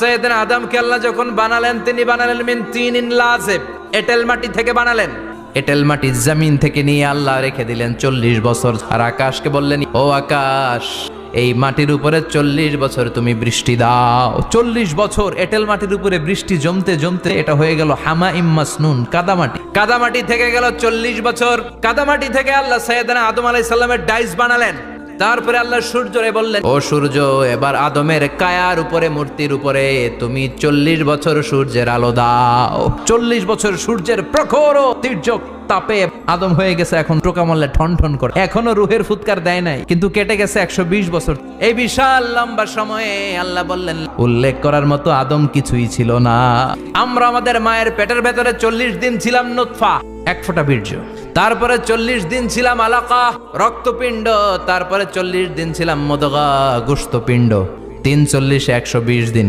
সাইয়েদনা আদমকে আল্লাহ যখন বানালেন, তিনি বানালেন মিন তিনিন লাযিব, এঁটেল মাটি থেকে বানালেন। এঁটেল মাটি জমিন থেকে নিয়ে আল্লাহ রেখে দিলেন 40 বছর। আর আকাশকে বললেন, ও আকাশ, এই মাটির উপরে 40 বছর তুমি বৃষ্টি দাও। 40 বছর এঁটেল মাটির উপরে বৃষ্টি জমতে জমতে এটা হয়ে গেল হামাইম মাসনুন, কাদামাটি। কাদামাটি থেকে গেল 40 বছর। কাদামাটি থেকে আল্লাহ সাইয়েদনা আদম আলাইহিস সালামের ডাইস বানালেন। তারপরে আল্লাহ সূর্যরে বললেন, ও সূর্য, এবার আদমের কায়ার উপরে, মূর্তির উপরে তুমি 40 বছর সূর্যের আলো দাও। 40 বছর সূর্যের প্রখর ও তীর্যক তাপে আদম হয়ে গেছে এখন টোকামলে ঠন ঠন করে। এখনো রুহের ফুৎকার দেয় নাই, কিন্তু কেটে গেছে 120 বছর। এই বিশাল লম্বা সময়ে আল্লাহ বললেন, উল্লেখ করার মতো আদম কিছুই ছিল না। আমরা আমাদের মায়ের পেটের ভেতরে 40 দিন ছিলাম নুতফা, এক ফোঁটা বীর্য। তারপরে 40 দিন ছিলাম আলাকা, রক্তপিণ্ড। তারপরে 40 দিন ছিলাম মুদগা, গোশতপিণ্ড। 3 40 120 দিন।